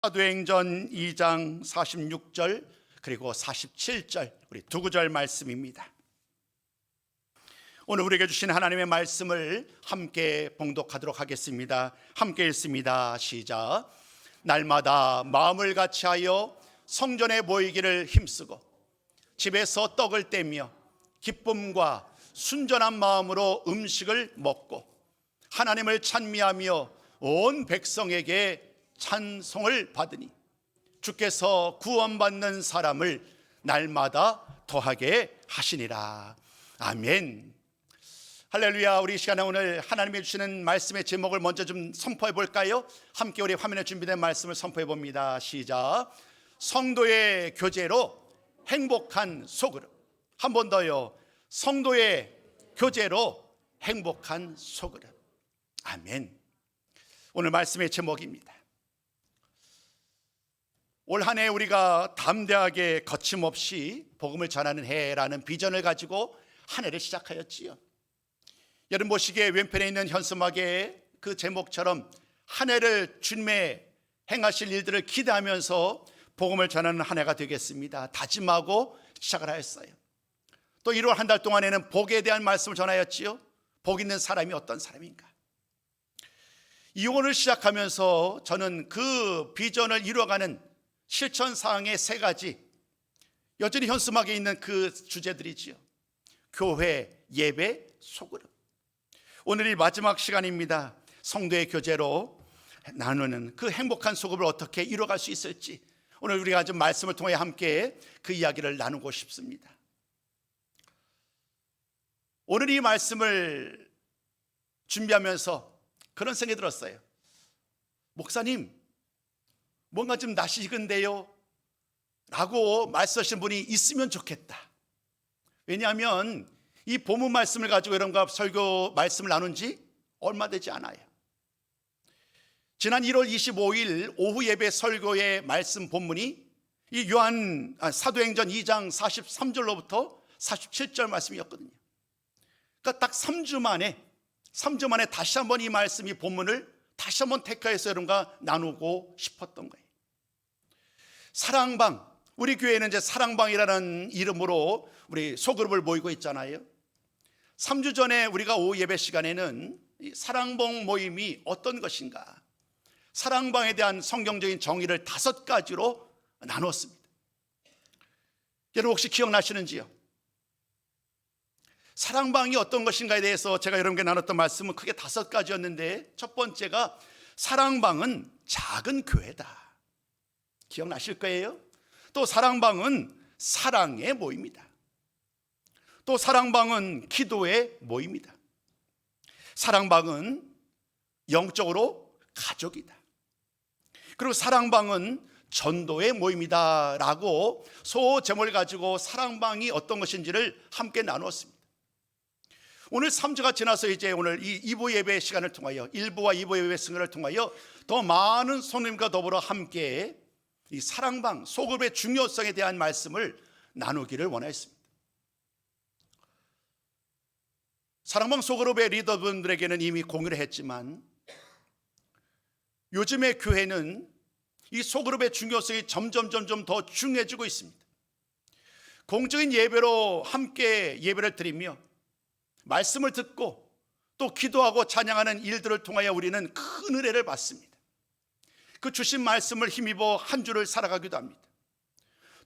사도행전 2장 46절 그리고 47절 우리 두 구절 말씀입니다. 오늘 우리에게 주신 하나님의 말씀을 함께 봉독하도록 하겠습니다. 함께 읽습니다. 시작. 날마다 마음을 같이하여 성전에 모이기를 힘쓰고 집에서 떡을 떼며 기쁨과 순전한 마음으로 음식을 먹고 하나님을 찬미하며 온 백성에게 찬송을 받으니 주께서 구원받는 사람을 날마다 더하게 하시니라. 아멘. 할렐루야. 우리 이 시간에 오늘 하나님이 주시는 말씀의 제목을 먼저 좀 선포해 볼까요? 함께 우리 화면에 준비된 말씀을 선포해 봅니다. 시작. 성도의 교제로 행복한 소그룹. 한 번 더요. 성도의 교제로 행복한 소그룹. 아멘. 오늘 말씀의 제목입니다. 올 한 해 우리가 담대하게 거침없이 복음을 전하는 해라는 비전을 가지고 한 해를 시작하였지요. 여러분 보시기에 왼편에 있는 현수막의 그 제목처럼 한 해를 주님의 행하실 일들을 기대하면서 복음을 전하는 한 해가 되겠습니다. 다짐하고 시작을 하였어요. 또 1월 한 달 동안에는 복에 대한 말씀을 전하였지요. 복 있는 사람이 어떤 사람인가. 이혼을 시작하면서 저는 그 비전을 이루어가는 실천사항의 세 가지, 여전히 현수막에 있는 그 주제들이지요. 교회, 예배, 소그룹. 오늘이 마지막 시간입니다. 성도의 교제로 나누는 그 행복한 소그룹을 어떻게 이루어갈 수 있을지 오늘 우리가 좀 말씀을 통해 함께 그 이야기를 나누고 싶습니다. 오늘 이 말씀을 준비하면서 그런 생각이 들었어요. 목사님, 뭔가 좀 낯익은데요? 라고 말씀하시는 분이 있으면 좋겠다. 왜냐하면 이 본문 말씀을 가지고 여러분과 설교 말씀을 나눈 지 얼마 되지 않아요. 지난 1월 25일 오후 예배 설교의 말씀 본문이 이 사도행전 2장 43절로부터 47절 말씀이었거든요. 그러니까 딱 3주 만에 다시 한번 이 말씀, 이 본문을 다시 한번 택하여서 여러분과 나누고 싶었던 거예요. 사랑방, 우리 교회는 이제 사랑방이라는 이름으로 우리 소그룹을 모이고 있잖아요. 3주 전에 우리가 오후 예배 시간에는 이 사랑방 모임이 어떤 것인가, 사랑방에 대한 성경적인 정의를 5가지로 나누었습니다. 여러분 혹시 기억나시는지요? 사랑방이 어떤 것인가에 대해서 제가 여러분께 나눴던 말씀은 크게 5가지였는데 첫 번째가 사랑방은 작은 교회다. 기억나실 거예요. 또 사랑방은 사랑의 모임이다. 또 사랑방은 기도의 모임이다. 사랑방은 영적으로 가족이다. 그리고 사랑방은 전도의 모임이다 라고 소제목을 가지고 사랑방이 어떤 것인지를 함께 나누었습니다. 오늘 3주가 지나서 이제 오늘 이 2부 예배 시간을 통하여 1부와 2부 예배 시간을 통하여 더 많은 손님과 더불어 함께 이 사랑방, 소그룹의 중요성에 대한 말씀을 나누기를 원하였습니다. 사랑방 소그룹의 리더분들에게는 이미 공유를 했지만 요즘의 교회는 이 소그룹의 중요성이 점점 더 중요해지고 있습니다. 공적인 예배로 함께 예배를 드리며 말씀을 듣고 또 기도하고 찬양하는 일들을 통하여 우리는 큰 은혜를 받습니다. 그 주신 말씀을 힘입어 한 주를 살아가기도 합니다.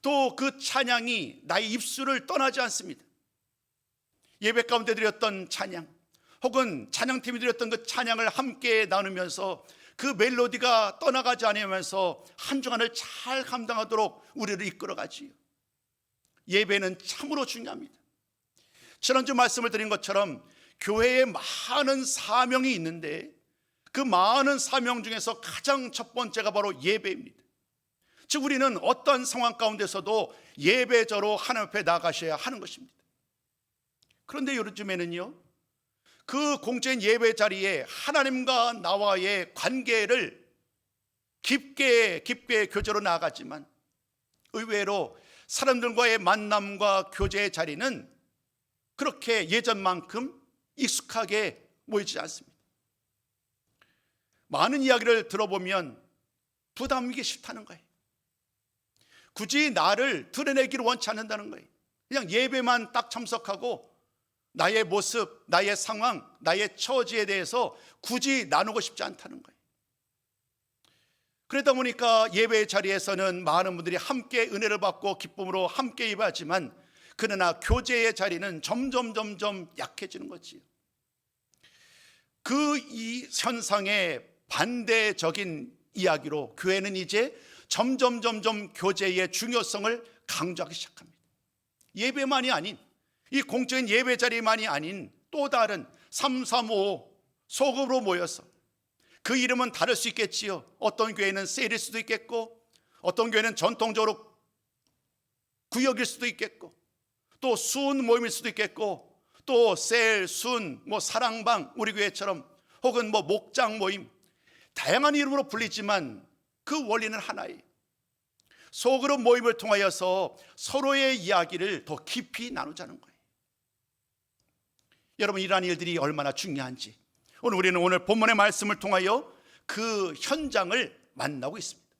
또 그 찬양이 나의 입술을 떠나지 않습니다. 예배 가운데 드렸던 찬양 혹은 찬양팀이 드렸던 그 찬양을 함께 나누면서 그 멜로디가 떠나가지 않으면서 한 주간을 잘 감당하도록 우리를 이끌어가지요. 예배는 참으로 중요합니다. 지난주 말씀을 드린 것처럼 교회에 많은 사명이 있는데 그 많은 사명 중에서 가장 첫 번째가 바로 예배입니다. 즉 우리는 어떤 상황 가운데서도 예배자로 하나님 앞에 나가셔야 하는 것입니다. 그런데 요즘에는요, 그 공적인 예배 자리에 하나님과 나와의 관계를 깊게 교제로 나아가지만 의외로 사람들과의 만남과 교제의 자리는 그렇게 예전만큼 익숙하게 모이지 않습니다. 많은 이야기를 들어보면 부담이기 싫다는 거예요. 굳이 나를 드러내기를 원치 않는다는 거예요. 그냥 예배만 딱 참석하고 나의 모습, 나의 상황, 나의 처지에 대해서 굳이 나누고 싶지 않다는 거예요. 그러다 보니까 예배의 자리에서는 많은 분들이 함께 은혜를 받고 기쁨으로 함께 예배하지만 그러나 교제의 자리는 점점 약해지는 거지요. 그 이 현상의 반대적인 이야기로 교회는 이제 점점 교제의 중요성을 강조하기 시작합니다. 예배만이 아닌, 이 공적인 예배 자리만이 아닌 또 다른 335 소급으로 모여서, 그 이름은 다를 수 있겠지요. 어떤 교회는 셀일 수도 있겠고, 어떤 교회는 전통적으로 구역일 수도 있겠고, 또 순 모임일 수도 있겠고, 또 셀, 순, 사랑방, 우리 교회처럼, 혹은 목장 모임, 다양한 이름으로 불리지만 그 원리는 하나예요. 소그룹 모임을 통하여서 서로의 이야기를 더 깊이 나누자는 거예요. 여러분, 이러한 일들이 얼마나 중요한지 우리는 오늘 본문의 말씀을 통하여 그 현장을 만나고 있습니다.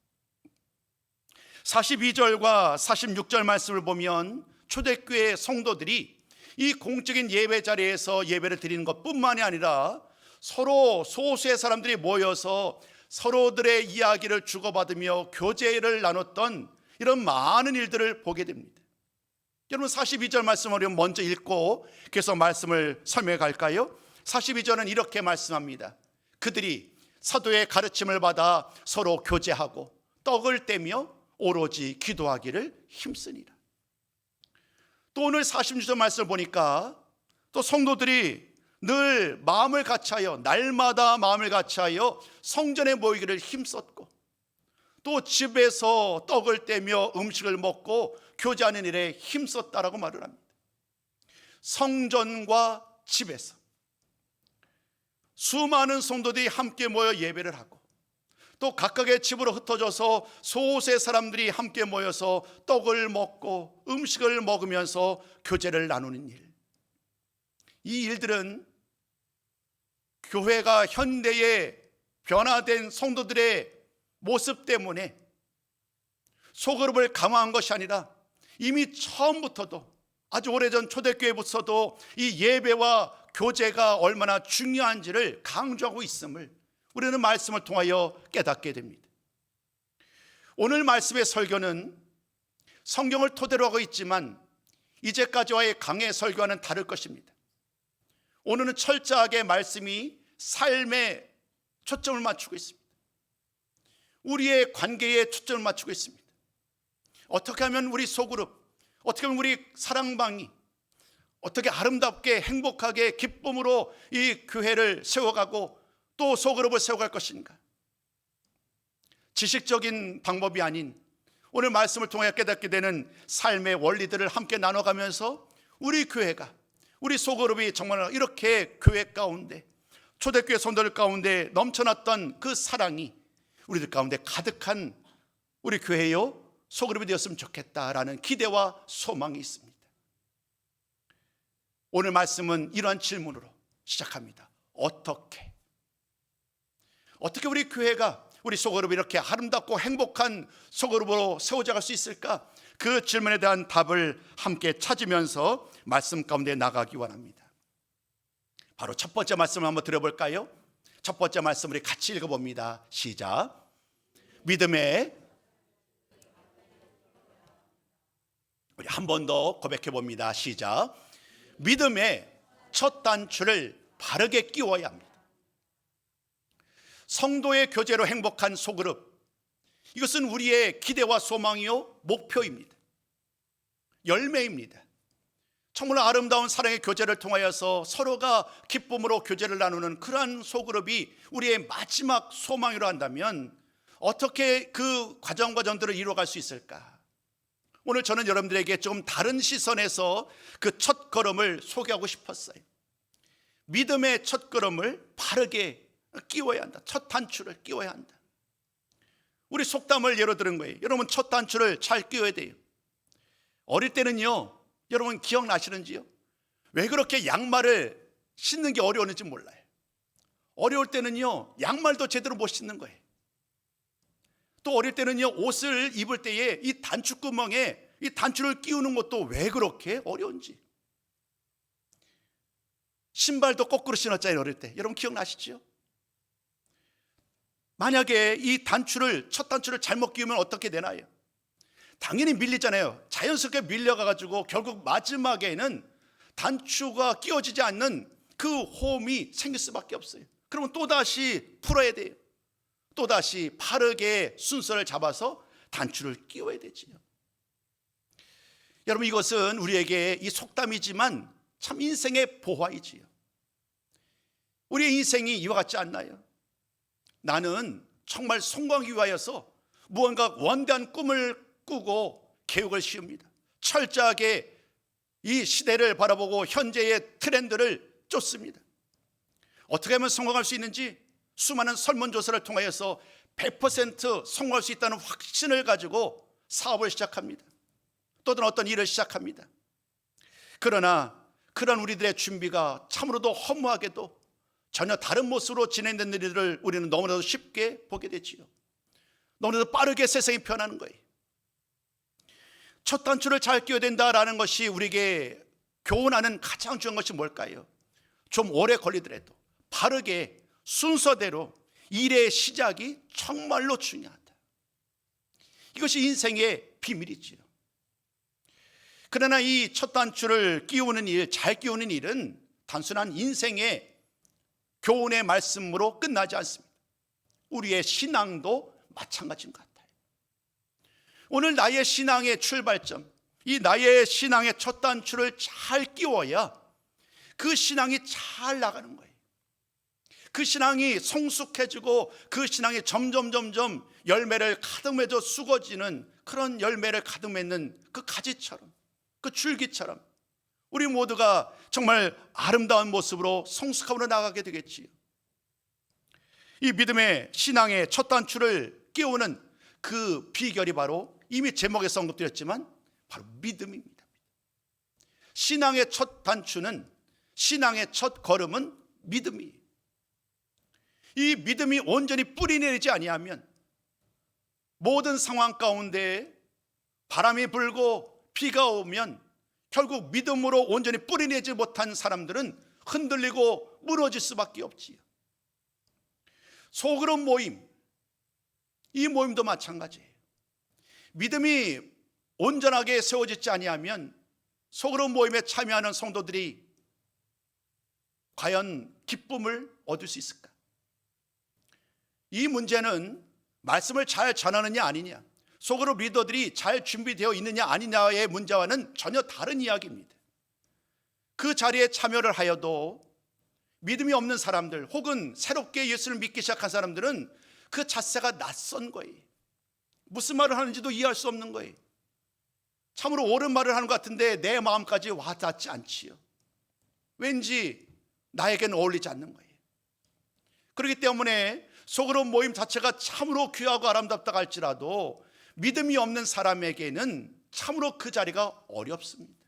42절과 46절 말씀을 보면 초대교회 성도들이 이 공적인 예배 자리에서 예배를 드리는 것뿐만이 아니라 서로 소수의 사람들이 모여서 서로들의 이야기를 주고받으며 교제를 나눴던 이런 많은 일들을 보게 됩니다. 여러분, 42절 말씀을 먼저 읽고 계속 말씀을 설명해 갈까요? 42절은 이렇게 말씀합니다. 그들이 사도의 가르침을 받아 서로 교제하고 떡을 떼며 오로지 기도하기를 힘쓰니라. 또 오늘 46절 말씀을 보니까 또 성도들이 늘 마음을 같이하여, 날마다 마음을 같이하여 성전에 모이기를 힘썼고, 또 집에서 떡을 떼며 음식을 먹고 교제하는 일에 힘썼다라고 말을 합니다. 성전과 집에서 수많은 성도들이 함께 모여 예배를 하고, 또 각각의 집으로 흩어져서 소수의 사람들이 함께 모여서 떡을 먹고 음식을 먹으면서 교제를 나누는 일, 이 일들은 교회가 현대의 변화된 성도들의 모습 때문에 소그룹을 강화한 것이 아니라 이미 처음부터도, 아주 오래전 초대교회부터도 이 예배와 교제가 얼마나 중요한지를 강조하고 있음을 우리는 말씀을 통하여 깨닫게 됩니다. 오늘 말씀의 설교는 성경을 토대로 하고 있지만 이제까지와의 강해 설교와는 다를 것입니다. 오늘은 철저하게 말씀이 삶에 초점을 맞추고 있습니다. 우리의 관계에 초점을 맞추고 있습니다. 어떻게 하면 우리 소그룹, 어떻게 하면 우리 사랑방이 어떻게 아름답게 행복하게 기쁨으로 이 교회를 세워가고 또 소그룹을 세워갈 것인가. 지식적인 방법이 아닌 오늘 말씀을 통해 깨닫게 되는 삶의 원리들을 함께 나눠가면서 우리 교회가, 우리 소그룹이 정말 이렇게 교회 가운데, 초대교회 성도들 가운데 넘쳐났던 그 사랑이 우리들 가운데 가득한 우리 교회요 소그룹이 되었으면 좋겠다라는 기대와 소망이 있습니다. 오늘 말씀은 이러한 질문으로 시작합니다. 어떻게 우리 교회가, 우리 소그룹이 이렇게 아름답고 행복한 소그룹으로 세워져갈 수 있을까? 그 질문에 대한 답을 함께 찾으면서 말씀 가운데 나가기 원합니다. 바로 첫 번째 말씀을 한번 들어볼까요? 첫 번째 말씀 우리 같이 읽어봅니다. 시작. 믿음의, 우리 한 번 더 고백해 봅니다. 시작. 믿음의 첫 단추를 바르게 끼워야 합니다. 성도의 교제로 행복한 소그룹, 이것은 우리의 기대와 소망이요 목표입니다. 열매입니다. 정말 아름다운 사랑의 교제를 통하여서 서로가 기쁨으로 교제를 나누는 그러한 소그룹이 우리의 마지막 소망이라 한다면 어떻게 그 과정들을 이루어갈 수 있을까? 오늘 저는 여러분들에게 좀 다른 시선에서 그 첫 걸음을 소개하고 싶었어요. 믿음의 첫 걸음을 바르게 끼워야 한다. 첫 단추를 끼워야 한다. 우리 속담을 예로 들은 거예요. 여러분, 첫 단추를 잘 끼워야 돼요. 어릴 때는요, 여러분 기억나시는지요? 왜 그렇게 양말을 신는 게 어려웠는지 몰라요. 어려울 때는요, 양말도 제대로 못 신는 거예요. 또 어릴 때는요, 옷을 입을 때에 이 단추구멍에 이 단추를 끼우는 것도 왜 그렇게 어려운지. 신발도 거꾸로 신었잖아요, 어릴 때. 여러분 기억나시죠? 만약에 이 단추를, 첫 단추를 잘못 끼우면 어떻게 되나요? 당연히 밀리잖아요. 자연스럽게 밀려가지고 결국 마지막에는 단추가 끼워지지 않는 그 홈이 생길 수밖에 없어요. 그러면 또다시 풀어야 돼요. 또다시 바르게 순서를 잡아서 단추를 끼워야 되지요. 여러분, 이것은 우리에게 이 속담이지만 참 인생의 보화이지요. 우리의 인생이 이와 같지 않나요? 나는 정말 성공하기 위하여서 무언가 원대한 꿈을 꾸고 계획을 씌웁니다. 철저하게 이 시대를 바라보고 현재의 트렌드를 쫓습니다. 어떻게 하면 성공할 수 있는지 수많은 설문조사를 통하여서 100% 성공할 수 있다는 확신을 가지고 사업을 시작합니다. 또는 어떤 일을 시작합니다. 그러나 그런 우리들의 준비가 참으로도 허무하게도 전혀 다른 모습으로 진행된 일들을 우리는 너무나도 쉽게 보게 되지요. 너무나도 빠르게 세상이 변하는 거예요. 첫 단추를 잘 끼워야 된다라는 것이 우리에게 교훈하는 가장 중요한 것이 뭘까요? 좀 오래 걸리더라도 바르게 순서대로 일의 시작이 정말로 중요하다. 이것이 인생의 비밀이지요. 그러나 이 첫 단추를 끼우는 일, 잘 끼우는 일은 단순한 인생의 교훈의 말씀으로 끝나지 않습니다. 우리의 신앙도 마찬가지인 것 같아요. 오늘 나의 신앙의 출발점, 이 나의 신앙의 첫 단추를 잘 끼워야 그 신앙이 잘 나가는 거예요. 그 신앙이 성숙해지고 그 신앙이 점점 열매를 가득 맺어 수거지는 그런 열매를 가득 맺는 그 가지처럼, 그 줄기처럼 우리 모두가 정말 아름다운 모습으로 성숙함으로 나가게 되겠지요. 이 믿음의 신앙의 첫 단추를 끼우는 그 비결이 바로 이미 제목에서 언급드렸지만 바로 믿음입니다. 신앙의 첫 단추는, 신앙의 첫 걸음은 믿음이에요. 이 믿음이 온전히 뿌리내리지 아니하면 모든 상황 가운데 바람이 불고 비가 오면 결국 믿음으로 온전히 뿌리내지 못한 사람들은 흔들리고 무너질 수밖에 없지요. 소그룹 모임, 이 모임도 마찬가지예요. 믿음이 온전하게 세워지지 아니하면 소그룹 모임에 참여하는 성도들이 과연 기쁨을 얻을 수 있을까? 이 문제는 말씀을 잘 전하느냐 아니냐, 소그룹 리더들이 잘 준비되어 있느냐 아니냐의 문제와는 전혀 다른 이야기입니다. 그 자리에 참여를 하여도 믿음이 없는 사람들 혹은 새롭게 예수를 믿기 시작한 사람들은 그 자세가 낯선 거예요. 무슨 말을 하는지도 이해할 수 없는 거예요. 참으로 옳은 말을 하는 것 같은데 내 마음까지 와닿지 않지요. 왠지 나에게는 어울리지 않는 거예요. 그렇기 때문에 소그룹 모임 자체가 참으로 귀하고 아름답다 할지라도 믿음이 없는 사람에게는 참으로 그 자리가 어렵습니다.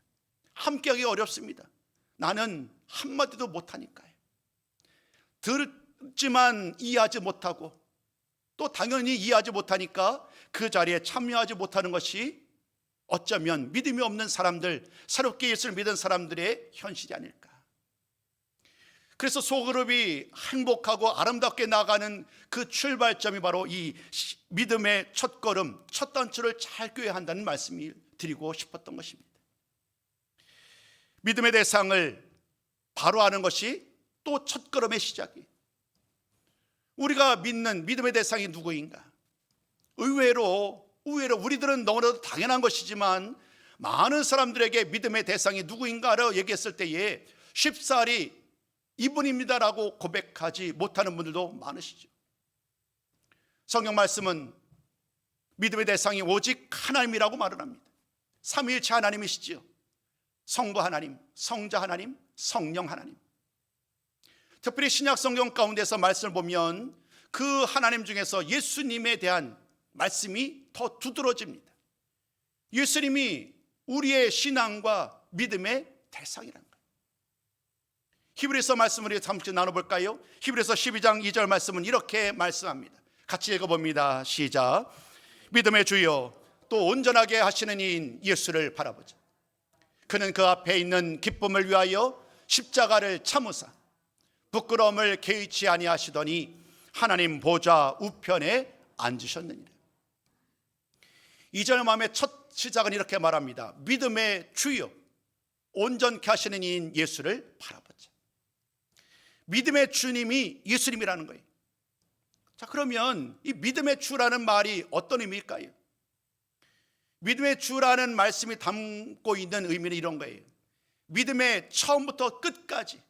함께하기 어렵습니다. 나는 한마디도 못하니까요. 듣지만 이해하지 못하고 또 당연히 이해하지 못하니까 그 자리에 참여하지 못하는 것이 어쩌면 믿음이 없는 사람들, 새롭게 예수를 믿은 사람들의 현실이 아닐까. 그래서 소그룹이 행복하고 아름답게 나가는 그 출발점이 바로 이 믿음의 첫걸음, 첫 단추를 잘 꿰야 한다는 말씀을 드리고 싶었던 것입니다. 믿음의 대상을 바로 아는 것이 또 첫걸음의 시작이에요. 우리가 믿는 믿음의 대상이 누구인가? 의외로 우리들은 너무나도 당연한 것이지만 많은 사람들에게 믿음의 대상이 누구인가를 얘기했을 때에 쉽사리 이분입니다라고 고백하지 못하는 분들도 많으시죠. 성경 말씀은 믿음의 대상이 오직 하나님이라고 말을 합니다. 삼위일체 하나님이시지요. 성부 하나님, 성자 하나님, 성령 하나님. 특별히 신약 성경 가운데서 말씀을 보면 그 하나님 중에서 예수님에 대한 말씀이 더 두드러집니다. 예수님이 우리의 신앙과 믿음의 대상이라는 거예요. 히브리서 말씀을 잠시 나눠볼까요? 히브리서 12장 2절 말씀은 이렇게 말씀합니다. 같이 읽어봅니다. 시작. 믿음의 주여 또 온전하게 하시는 이인 예수를 바라보자. 그는 그 앞에 있는 기쁨을 위하여 십자가를 참으사 부끄러움을 개의치 아니하시더니 하나님 보좌 우편에 앉으셨느니라. 2절 마음의 첫 시작은 이렇게 말합니다. 믿음의 주여 온전케 하시는 이인 예수를 바라보자. 믿음의 주님이 예수님이라는 거예요. 자, 그러면 이 믿음의 주라는 말이 어떤 의미일까요? 믿음의 주라는 말씀이 담고 있는 의미는 이런 거예요. 믿음의 처음부터 끝까지,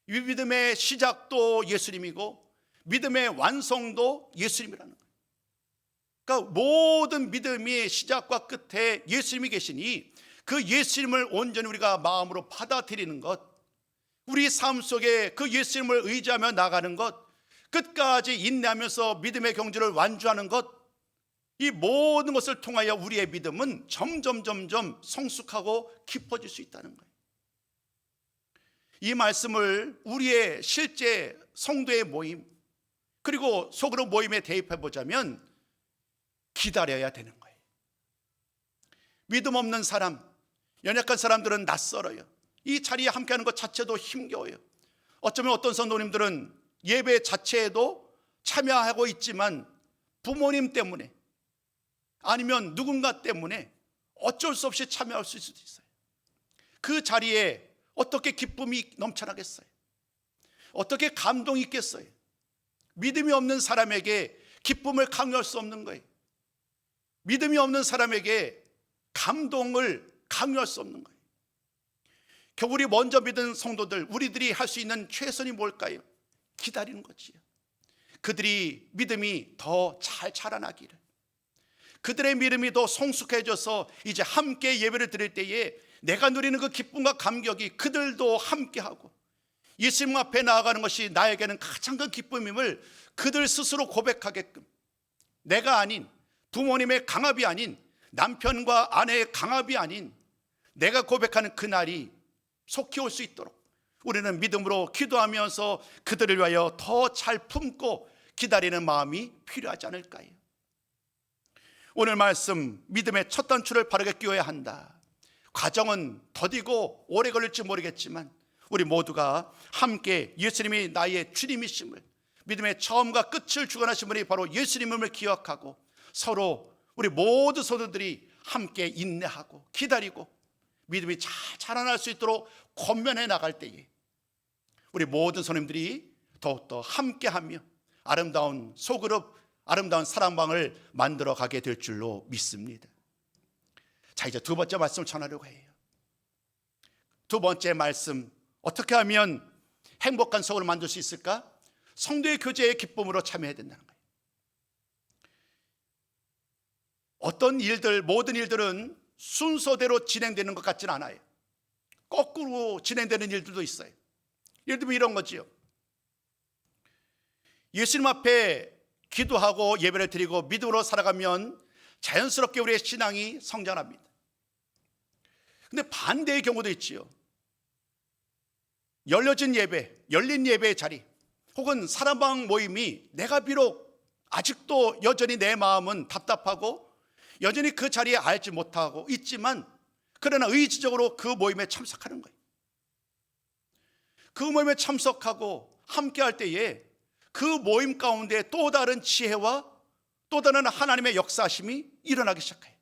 이 믿음의 시작도 예수님이고 믿음의 완성도 예수님이라는 거예요. 그러니까 모든 믿음의 시작과 끝에 예수님이 계시니 그 예수님을 온전히 우리가 마음으로 받아들이는 것, 우리 삶 속에 그 예수님을 의지하며 나가는 것, 끝까지 인내하면서 믿음의 경주를 완주하는 것, 이 모든 것을 통하여 우리의 믿음은 점점 성숙하고 깊어질 수 있다는 거예요. 이 말씀을 우리의 실제 성도의 모임, 그리고 소그룹 모임에 대입해 보자면 기다려야 되는 거예요. 믿음 없는 사람, 연약한 사람들은 낯설어요. 이 자리에 함께하는 것 자체도 힘겨워요. 어쩌면 어떤 성도님들은 예배 자체에도 참여하고 있지만 부모님 때문에 아니면 누군가 때문에 어쩔 수 없이 참여할 수도 있어요. 그 자리에 어떻게 기쁨이 넘쳐나겠어요? 어떻게 감동이 있겠어요? 믿음이 없는 사람에게 기쁨을 강요할 수 없는 거예요. 믿음이 없는 사람에게 감동을 강요할 수 없는 거예요. 결국 우리 먼저 믿은 성도들, 우리들이 할 수 있는 최선이 뭘까요? 기다리는 거지요. 그들이 믿음이 더 잘 자라나기를, 그들의 믿음이 더 성숙해져서 이제 함께 예배를 드릴 때에 내가 누리는 그 기쁨과 감격이 그들도 함께하고 예수님 앞에 나아가는 것이 나에게는 가장 큰 기쁨임을 그들 스스로 고백하게끔, 내가 아닌 부모님의 강압이 아닌 남편과 아내의 강압이 아닌 내가 고백하는 그날이 속히 올 수 있도록 우리는 믿음으로 기도하면서 그들을 위하여 더 잘 품고 기다리는 마음이 필요하지 않을까요? 오늘 말씀, 믿음의 첫 단추를 바르게 끼워야 한다. 과정은 더디고 오래 걸릴지 모르겠지만 우리 모두가 함께 예수님이 나의 주님이심을, 믿음의 처음과 끝을 주관하신 분이 바로 예수님임을 기억하고 서로 우리 모든 성도들이 함께 인내하고 기다리고 믿음이 잘 자라날 수 있도록 권면해 나갈 때에 우리 모든 성도님들이 더욱더 함께하며 아름다운 소그룹, 아름다운 사랑방을 만들어 가게 될 줄로 믿습니다. 자, 이제 두 번째 말씀을 전하려고 해요. 두 번째 말씀, 어떻게 하면 행복한 속을 만들 수 있을까? 성도의 교제의 기쁨으로 참여해야 된다는 거예요. 어떤 일들, 모든 일들은 순서대로 진행되는 것 같지는 않아요. 거꾸로 진행되는 일들도 있어요. 예를 들면 이런 거지요. 예수님 앞에 기도하고 예배를 드리고 믿음으로 살아가면 자연스럽게 우리의 신앙이 성장합니다. 근데 반대의 경우도 있지요. 열려진 예배, 열린 예배의 자리, 혹은 사랑방 모임이 내가 비록 아직도 여전히 내 마음은 답답하고 여전히 그 자리에 알지 못하고 있지만 그러나 의지적으로 그 모임에 참석하는 거예요. 그 모임에 참석하고 함께할 때에 그 모임 가운데 또 다른 지혜와 또 다른 하나님의 역사심이 일어나기 시작해요.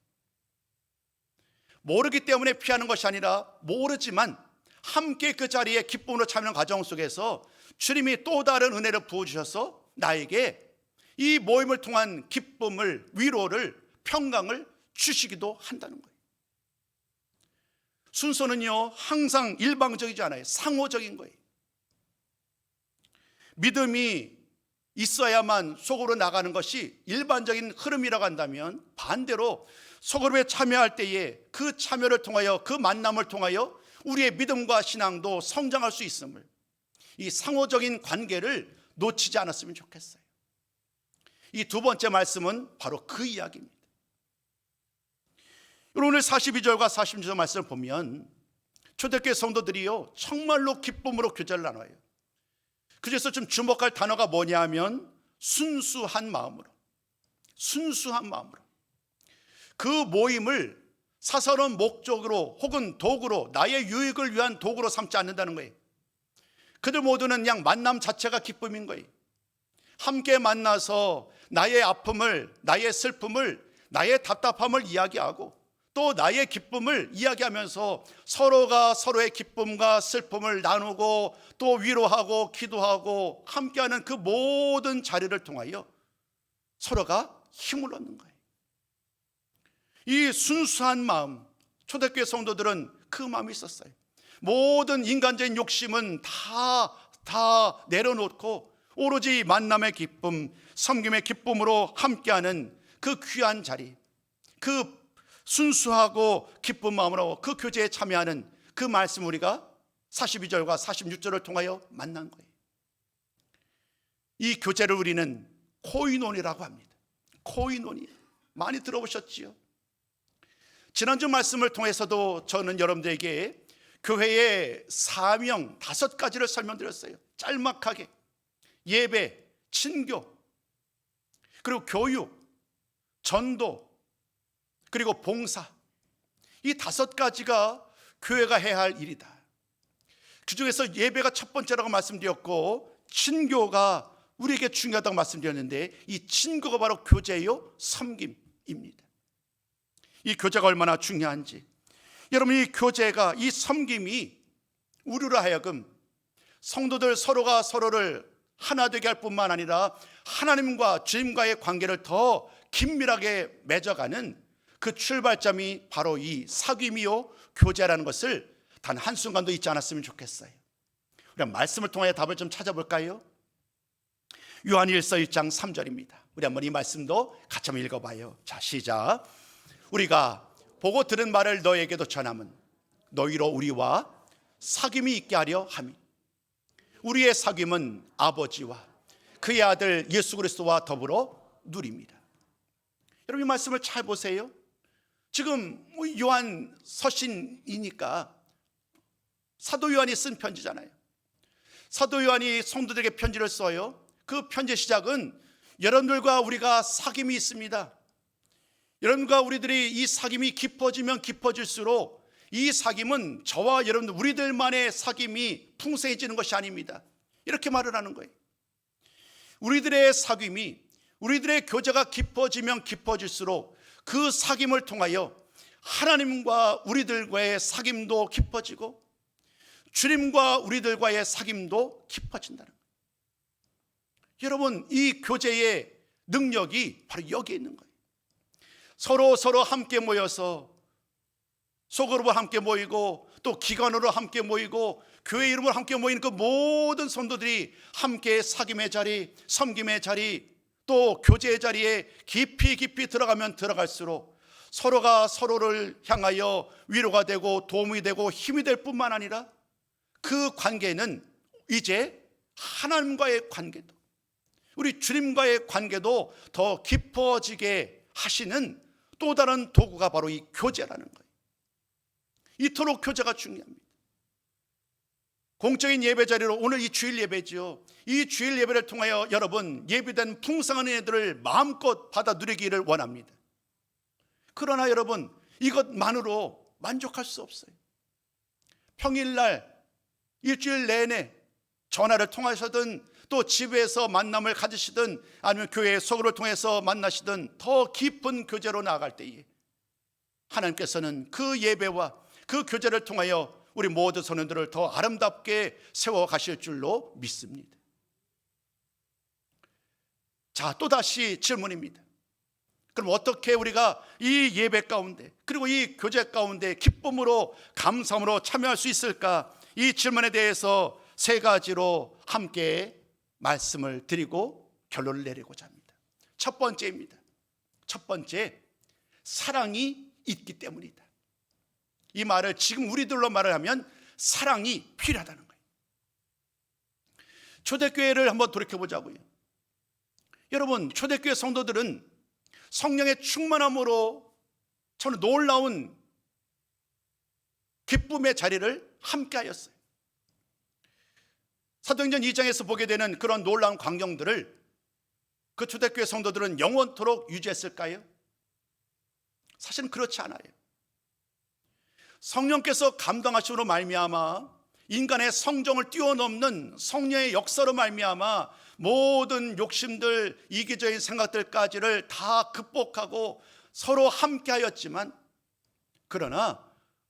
모르기 때문에 피하는 것이 아니라 모르지만 함께 그 자리에 기쁨으로 참여하는 과정 속에서 주님이 또 다른 은혜를 부어주셔서 나에게 이 모임을 통한 기쁨을, 위로를, 평강을 주시기도 한다는 거예요. 순서는요 항상 일방적이지 않아요. 상호적인 거예요. 믿음이 있어야만 속으로 나가는 것이 일반적인 흐름이라고 한다면 반대로 소그룹에 참여할 때에 그 참여를 통하여, 그 만남을 통하여 우리의 믿음과 신앙도 성장할 수 있음을, 이 상호적인 관계를 놓치지 않았으면 좋겠어요. 이 두 번째 말씀은 바로 그 이야기입니다. 오늘 42절과 46절 말씀을 보면 초대교회 성도들이요 정말로 기쁨으로 교제를 나눠요. 그래서 좀 주목할 단어가 뭐냐 하면 순수한 마음으로 그 모임을 사사로운 목적으로 혹은 도구로, 나의 유익을 위한 도구로 삼지 않는다는 거예요. 그들 모두는 그냥 만남 자체가 기쁨인 거예요. 함께 만나서 나의 아픔을, 나의 슬픔을, 나의 답답함을 이야기하고 또 나의 기쁨을 이야기하면서 서로가 서로의 기쁨과 슬픔을 나누고 또 위로하고 기도하고 함께하는 그 모든 자리를 통하여 서로가 힘을 얻는 거예요. 이 순수한 마음, 초대교회 성도들은 그 마음이 있었어요. 모든 인간적인 욕심은 다 내려놓고 오로지 만남의 기쁨, 섬김의 기쁨으로 함께하는 그 귀한 자리, 그 순수하고 기쁜 마음으로 그 교제에 참여하는 그 말씀, 우리가 42절과 46절을 통하여 만난 거예요. 이 교제를 우리는 코이노니라고 합니다. 코이노니, 많이 들어보셨지요? 지난주 말씀을 통해서도 저는 여러분들에게 교회의 사명 5가지를 설명드렸어요. 짤막하게. 예배, 친교, 그리고 교육, 전도, 그리고 봉사. 이 5가지가 교회가 해야 할 일이다. 그 중에서 예배가 첫 번째라고 말씀드렸고, 친교가 우리에게 중요하다고 말씀드렸는데, 이 친교가 바로 교제요, 섬김입니다. 이 교제가 얼마나 중요한지, 여러분, 이 교제가, 이 섬김이 우리로 하여금 성도들 서로가 서로를 하나 되게 할 뿐만 아니라 하나님과 주님과의 관계를 더 긴밀하게 맺어가는 그 출발점이 바로 이 사귐이요, 교제라는 것을 단 한순간도 잊지 않았으면 좋겠어요. 우리 말씀을 통해 답을 좀 찾아볼까요? 요한일서 1장 3절입니다. 우리 한번 이 말씀도 같이 한번 읽어봐요. 자, 시작. 우리가 보고 들은 말을 너에게도 전함은 너희로 우리와 사귐이 있게 하려 함이. 우리의 사귐은 아버지와 그의 아들 예수 그리스도와 더불어 누립니다. 여러분, 이 말씀을 잘 보세요. 지금 요한 서신이니까 사도 요한이 쓴 편지잖아요. 사도 요한이 성도들에게 편지를 써요. 그 편지 시작은 여러분들과 우리가 사귐이 있습니다. 여러분과 우리들이 이 사귐이 깊어지면 깊어질수록 이 사귐은 저와 여러분들 우리들만의 사귐이 풍성해지는 것이 아닙니다. 이렇게 말을 하는 거예요. 우리들의 사귐이, 우리들의 교제가 깊어지면 깊어질수록 그 사귐을 통하여 하나님과 우리들과의 사귐도 깊어지고 주님과 우리들과의 사귐도 깊어진다는 거예요. 여러분, 이 교제의 능력이 바로 여기에 있는 거예요. 서로 함께 모여서 소그룹으로 함께 모이고 또 기관으로 함께 모이고 교회 이름으로 함께 모이는 그 모든 성도들이 함께 사귐의 자리, 섬김의 자리, 또 교제의 자리에 깊이 들어가면 들어갈수록 서로가 서로를 향하여 위로가 되고 도움이 되고 힘이 될 뿐만 아니라 그 관계는 이제 하나님과의 관계도, 우리 주님과의 관계도 더 깊어지게 하시는 또 다른 도구가 바로 이 교제라는 거예요. 이토록 교제가 중요합니다. 공적인 예배 자리로 오늘 이 주일 예배지요. 이 주일 예배를 통하여 여러분 예비된 풍성한 은혜들을 마음껏 받아 누리기를 원합니다. 그러나 여러분, 이것만으로 만족할 수 없어요. 평일날 일주일 내내 전화를 통하시든 또 집에서 만남을 가지시든 아니면 교회의 소그룹을 통해서 만나시든 더 깊은 교제로 나아갈 때에 하나님께서는 그 예배와 그 교제를 통하여 우리 모든 성도들을 더 아름답게 세워가실 줄로 믿습니다. 자, 또다시 질문입니다. 그럼 어떻게 우리가 이 예배 가운데 그리고 이 교제 가운데 기쁨으로 감사함으로 참여할 수 있을까? 이 질문에 대해서 3가지로 함께 말씀을 드리고 결론을 내리고자 합니다. 첫 번째입니다. 첫 번째, 사랑이 있기 때문이다. 이 말을 지금 우리들로 말을 하면 사랑이 필요하다는 거예요. 초대교회를 한번 돌이켜보자고요. 여러분, 초대교회 성도들은 성령의 충만함으로 저는 놀라운 기쁨의 자리를 함께 하였어요. 사도행전 2장에서 보게 되는 그런 놀라운 광경들을 그 초대교회 성도들은 영원토록 유지했을까요? 사실은 그렇지 않아요. 성령께서 감동하심으로 말미암아 인간의 성정을 뛰어넘는 성령의 역사로 말미암아 모든 욕심들, 이기적인 생각들까지를 다 극복하고 서로 함께하였지만, 그러나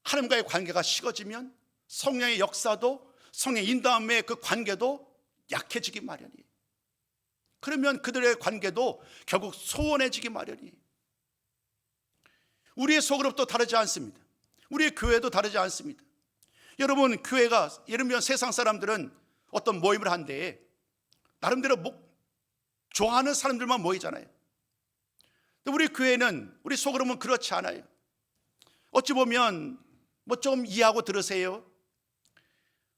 하나님과의 관계가 식어지면 성령의 역사도, 성령의 인도함의 그 관계도 약해지기 마련이에요. 그러면 그들의 관계도 결국 소원해지기 마련이에요. 우리의 소그룹도 다르지 않습니다. 우리의 교회도 다르지 않습니다. 여러분, 교회가, 예를 들면 세상 사람들은 어떤 모임을 한데 나름대로 좋아하는 사람들만 모이잖아요. 근데 우리 교회는, 우리 소그룹은 그렇지 않아요. 어찌 보면 좀 이해하고 들으세요.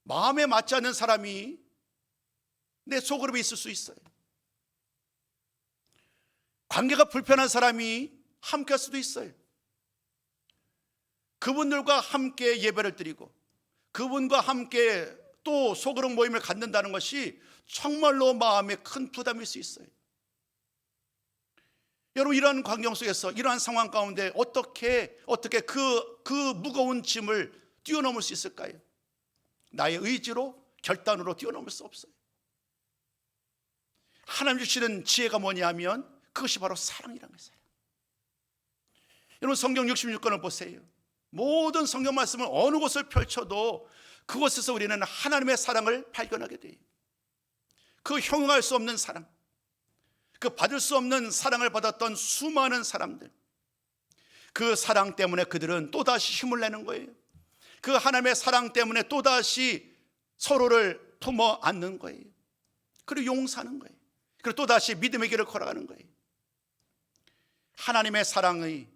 마음에 맞지 않는 사람이 내 소그룹에 있을 수 있어요. 관계가 불편한 사람이 함께 할 수도 있어요. 그분들과 함께 예배를 드리고 그분과 함께 또 소그룹 모임을 갖는다는 것이 정말로 마음에 큰 부담일 수 있어요. 여러분, 이러한 광경 속에서, 이러한 상황 가운데 어떻게 그 무거운 짐을 뛰어넘을 수 있을까요? 나의 의지로, 결단으로 뛰어넘을 수 없어요. 하나님 주시는 지혜가 뭐냐면 그것이 바로 사랑이라는 거예요. 여러분, 성경 66권을 보세요. 모든 성경 말씀을 어느 곳을 펼쳐도 그곳에서 우리는 하나님의 사랑을 발견하게 돼요. 그 형용할 수 없는 사랑, 그 받을 수 없는 사랑을 받았던 수많은 사람들, 그 사랑 때문에 그들은 또다시 힘을 내는 거예요. 그 하나님의 사랑 때문에 또다시 서로를 품어 안는 거예요. 그리고 용서하는 거예요. 그리고 또다시 믿음의 길을 걸어가는 거예요. 하나님의 사랑의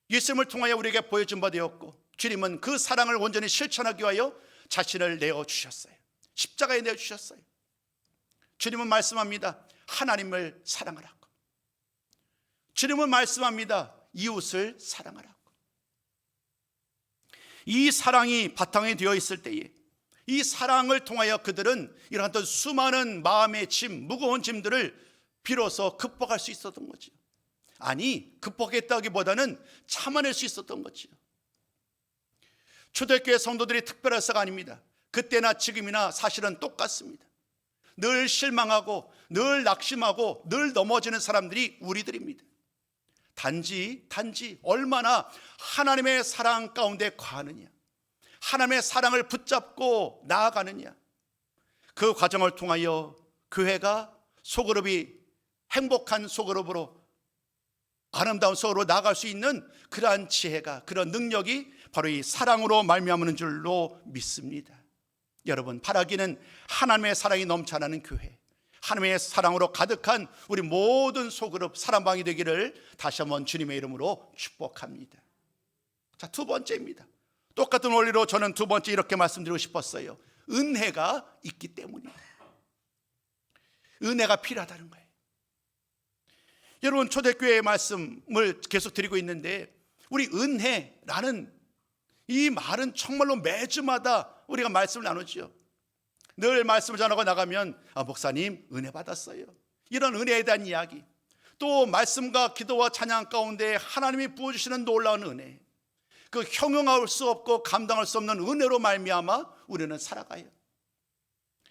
예수님을 통하여 우리에게 보여준 바 되었고, 주님은 그 사랑을 온전히 실천하기 위하여 자신을 내어주셨어요. 십자가에 내어주셨어요. 주님은 말씀합니다. 하나님을 사랑하라고. 주님은 말씀합니다. 이웃을 사랑하라고. 이 사랑이 바탕이 되어 있을 때에, 이 사랑을 통하여 그들은 이러한 어떤 수많은 마음의 짐, 무거운 짐들을 비로소 극복할 수 있었던 거죠. 아니, 극복했다기보다는 참아낼 수 있었던 거죠. 초대교회 성도들이 특별해서가 아닙니다. 그때나 지금이나 사실은 똑같습니다. 늘 실망하고 늘 낙심하고 늘 넘어지는 사람들이 우리들입니다. 단지 얼마나 하나님의 사랑 가운데 거하느냐, 하나님의 사랑을 붙잡고 나아가느냐, 그 과정을 통하여 교회가 소그룹이 행복한 소그룹으로, 아름다운 소그룹으로 나아갈 수 있는 그러한 지혜가, 그런 능력이 바로 이 사랑으로 말미암는 줄로 믿습니다. 여러분, 바라기는 하나님의 사랑이 넘쳐나는 교회, 하나님의 사랑으로 가득한 우리 모든 소그룹 사랑방이 되기를 다시 한번 주님의 이름으로 축복합니다. 자, 두 번째입니다. 똑같은 원리로 저는 두 번째 이렇게 말씀드리고 싶었어요. 은혜가 있기 때문이에요. 은혜가 필요하다는 거예요. 여러분, 초대교회의 말씀을 계속 드리고 있는데, 우리 은혜라는 이 말은 정말로 매주마다 우리가 말씀을 나누죠. 늘 말씀을 전하고 나가면 목사님 은혜 받았어요, 이런 은혜에 대한 이야기, 또 말씀과 기도와 찬양 가운데 하나님이 부어주시는 놀라운 은혜, 그 형용할 수 없고 감당할 수 없는 은혜로 말미암아 우리는 살아가요.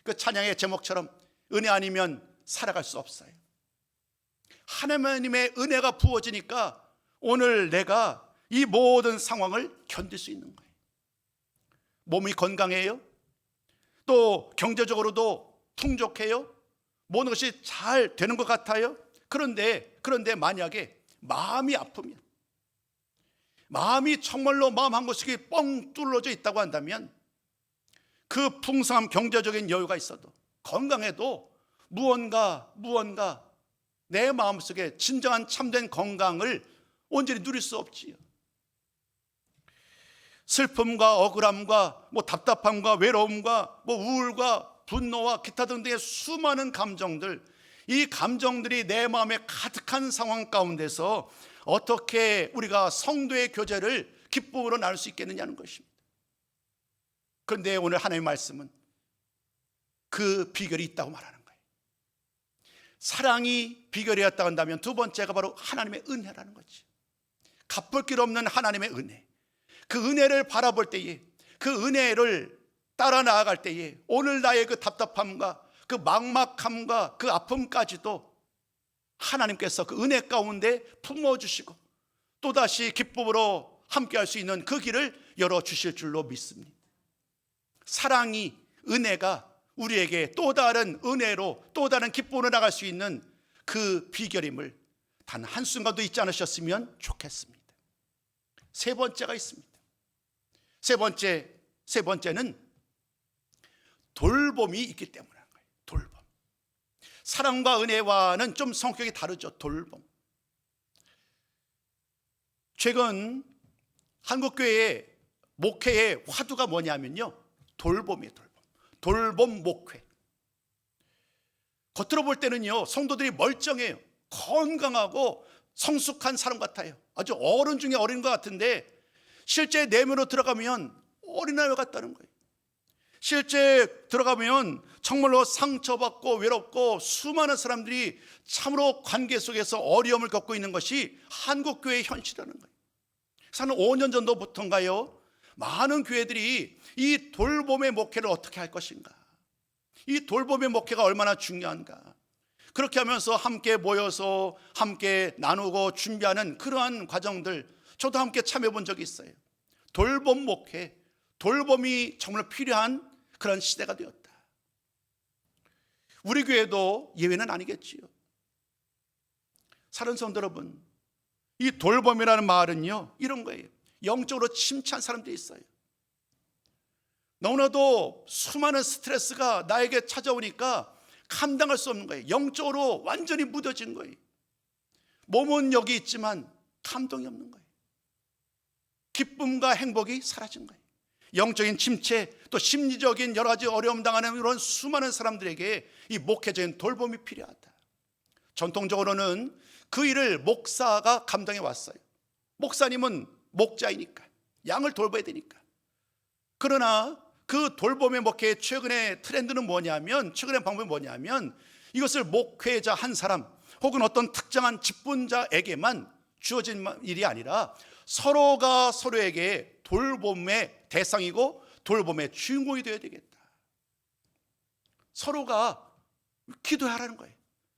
그 찬양의 제목처럼 은혜 아니면 살아갈 수 없어요. 하나님의 은혜가 부어지니까 오늘 내가 이 모든 상황을 견딜 수 있는 거예요. 몸이 건강해요. 또 경제적으로도 풍족해요. 모든 것이 잘 되는 것 같아요. 그런데 만약에 마음이 아프면, 마음이 정말로 마음 한 곳이 뻥 뚫어져 있다고 한다면, 그 풍성한 경제적인 여유가 있어도, 건강해도 무언가 내 마음속에 진정한 참된 건강을 온전히 누릴 수 없지요. 슬픔과 억울함과 답답함과 외로움과 우울과 분노와 기타 등등의 수많은 감정들, 이 감정들이 내 마음에 가득한 상황 가운데서 어떻게 우리가 성도의 교제를 기쁨으로 나눌 수 있겠느냐는 것입니다. 그런데 오늘 하나님의 말씀은 그 비결이 있다고 말하는 거예요. 사랑이 비결이었다 한다면 두 번째가 바로 하나님의 은혜라는 거지. 갚을 길 없는 하나님의 은혜. 그 은혜를 바라볼 때에, 그 은혜를 따라 나아갈 때에 오늘 나의 그 답답함과 그 막막함과 그 아픔까지도 하나님께서 그 은혜 가운데 품어주시고 또다시 기쁨으로 함께할 수 있는 그 길을 열어주실 줄로 믿습니다. 사랑이, 은혜가 우리에게 또 다른 은혜로 또 다른 기쁨으로 나갈 수 있는 그 비결임을 단 한순간도 잊지 않으셨으면 좋겠습니다. 세 번째가 있습니다. 세 번째는 돌봄이 있기 때문인 거예요. 돌봄. 사랑과 은혜와는 좀 성격이 다르죠. 돌봄. 최근 한국교회의 목회의 화두가 뭐냐면요, 돌봄이에요. 돌봄 목회. 겉으로 볼 때는요, 성도들이 멀쩡해요. 건강하고 성숙한 사람 같아요. 아주 어른 중에 어린 것 같은데 실제 내면으로 들어가면 어린아이 같다는 거예요. 실제 들어가면 정말로 상처받고 외롭고 수많은 사람들이 참으로 관계 속에서 어려움을 겪고 있는 것이 한국교회의 현실이라는 거예요. 그래서 한 5년 전부터인가요, 많은 교회들이 이 돌봄의 목회를 어떻게 할 것인가, 이 돌봄의 목회가 얼마나 중요한가, 그렇게 하면서 함께 모여서 함께 나누고 준비하는 그러한 과정들 저도 함께 참여해 본 적이 있어요. 돌봄 목회, 돌봄이 정말 필요한 그런 시대가 되었다. 우리 교회도 예외는 아니겠지요. 사랑하는 성도 여러분, 이 돌봄이라는 말은요, 이런 거예요. 영적으로 침체한 사람들이 있어요. 너무나도 수많은 스트레스가 나에게 찾아오니까 감당할 수 없는 거예요. 영적으로 완전히 무뎌진 거예요. 몸은 여기 있지만 감동이 없는 거예요. 기쁨과 행복이 사라진 거예요. 영적인 침체, 또 심리적인 여러 가지 어려움 당하는 이런 수많은 사람들에게 이 목회적인 돌봄이 필요하다. 전통적으로는 그 일을 목사가 감당해 왔어요. 목사님은 목자이니까, 양을 돌봐야 되니까. 그러나 그 돌봄의 목회의 최근의 트렌드는 뭐냐면, 최근의 방법이 뭐냐면, 이것을 목회자 한 사람 혹은 어떤 특정한 직분자에게만 주어진 일이 아니라 서로가 서로에게 돌봄의 대상이고 돌봄의 주인공이 되어야 되겠다. 서로가 기도하라는 거예요.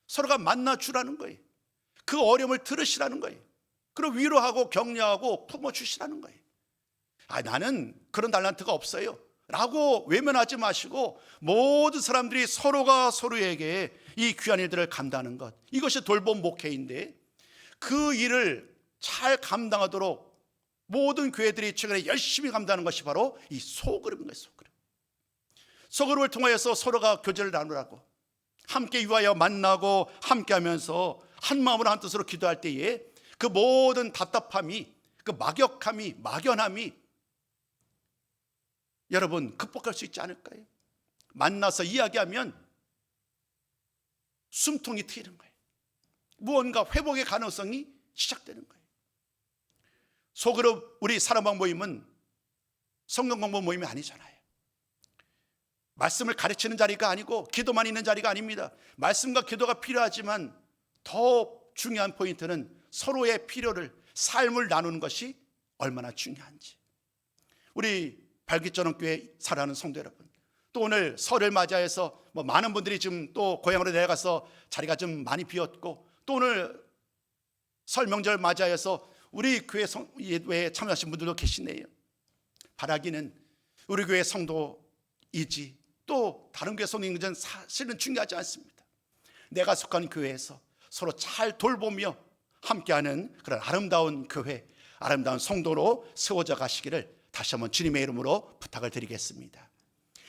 서로가 만나주라는 거예요. 그 어려움을 들으시라는 거예요. 그리고 위로하고 격려하고 품어주시라는 거예요. 나는 그런 달란트가 없어요 라고 외면하지 마시고 모든 사람들이 서로가 서로에게 이 귀한 일들을 감당하는 것, 이것이 돌봄 목회인데, 그 일을 잘 감당하도록 모든 교회들이 최근에 열심히 감당하는 것이 바로 이 소그룹인 거예요. 소그룹을 통하여서 서로가 교제를 나누라고, 함께 유하여 만나고 함께 하면서 한 마음으로 한 뜻으로 기도할 때에 그 모든 답답함이, 그 막역함이, 막연함이 여러분 극복할 수 있지 않을까요? 만나서 이야기하면 숨통이 트이는 거예요. 무언가 회복의 가능성이 시작되는 거예요. 소그룹 우리 사랑방 모임은 성경 공부 모임이 아니잖아요. 말씀을 가르치는 자리가 아니고 기도만 있는 자리가 아닙니다. 말씀과 기도가 필요하지만 더 중요한 포인트는 서로의 필요를, 삶을 나누는 것이 얼마나 중요한지. 우리 발기전원교회 사랑하는 성도 여러분, 또 오늘 설을 맞이해서 많은 분들이 지금 또 고향으로 내려가서 자리가 좀 많이 비었고, 또 오늘 설 명절 맞이해서 우리 교회 예배에 참여하신 분들도 계시네요. 바라기는 우리 교회 성도이지 또 다른 교회 성도인지는 사실은 중요하지 않습니다. 내가 속한 교회에서 서로 잘 돌보며 함께하는 그런 아름다운 교회, 아름다운 성도로 세워져 가시기를 다시 한번 주님의 이름으로 부탁을 드리겠습니다.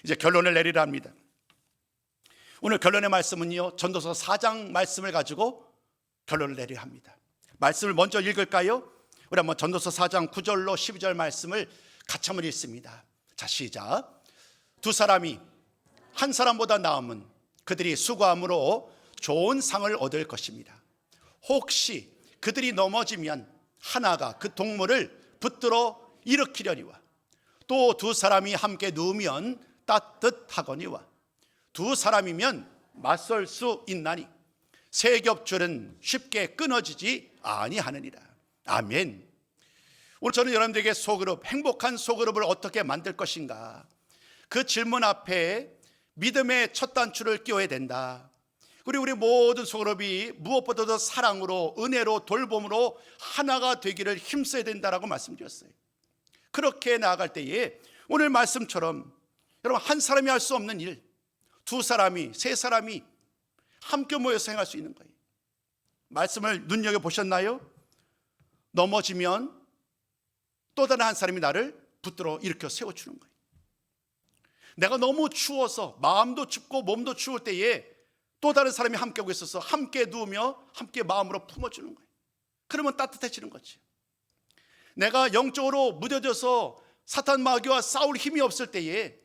이제 결론을 내리려 합니다. 오늘 결론의 말씀은요, 전도서 4장 말씀을 가지고 결론을 내리려 합니다. 말씀을 먼저 읽을까요? 우리 한번 전도서 4장 9절로 12절 말씀을 같이 한번 읽습니다. 자, 시작. 두 사람이 한 사람보다 나음은 그들이 수고함으로 좋은 상을 얻을 것입니다. 혹시 그들이 넘어지면 하나가 그 동물을 붙들어 일으키려니와, 또 두 사람이 함께 누우면 따뜻하거니와, 두 사람이면 맞설 수 있나니 새 겹줄은 쉽게 끊어지지 아니하느니라. 아멘. 오늘 저는 여러분들에게 소그룹, 행복한 소그룹을 어떻게 만들 것인가, 그 질문 앞에 믿음의 첫 단추를 끼워야 된다. 그리고 우리 모든 소그룹이 무엇보다도 사랑으로, 은혜로, 돌봄으로 하나가 되기를 힘써야 된다라고 말씀드렸어요. 그렇게 나아갈 때에 오늘 말씀처럼 여러분, 한 사람이 할 수 없는 일, 두 사람이, 세 사람이 함께 모여서 행할 수 있는 거예요. 말씀을 눈여겨보셨나요? 넘어지면 또 다른 한 사람이 나를 붙들어 일으켜 세워주는 거예요. 내가 너무 추워서 마음도 춥고 몸도 추울 때에 또 다른 사람이 함께 하고 있어서 함께 누우며 함께 마음으로 품어주는 거예요. 그러면 따뜻해지는 거지. 내가 영적으로 무뎌져서 사탄 마귀와 싸울 힘이 없을 때에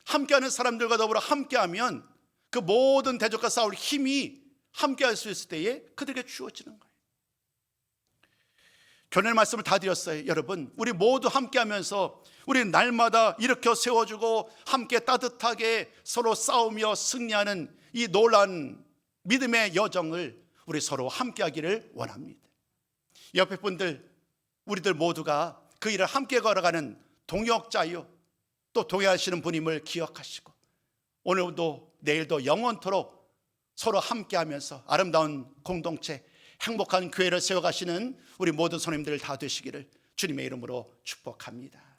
함께하는 사람들과 더불어 함께하면 그 모든 대적과 싸울 힘이 함께할 수 있을 때에 그들에게 주어지는 거예요. 교훈의 말씀을 다 드렸어요. 여러분, 우리 모두 함께하면서 우리 날마다 일으켜 세워주고 함께 따뜻하게 서로 싸우며 승리하는 이 놀라운 믿음의 여정을 우리 서로 함께하기를 원합니다. 옆에 분들, 우리들 모두가 그 일을 함께 걸어가는 동역자요, 또 동행하시는 분임을 기억하시고 오늘도 내일도 영원토록 서로 함께하면서 아름다운 공동체, 행복한 교회를 세워가시는 우리 모든 손님들 다 되시기를 주님의 이름으로 축복합니다.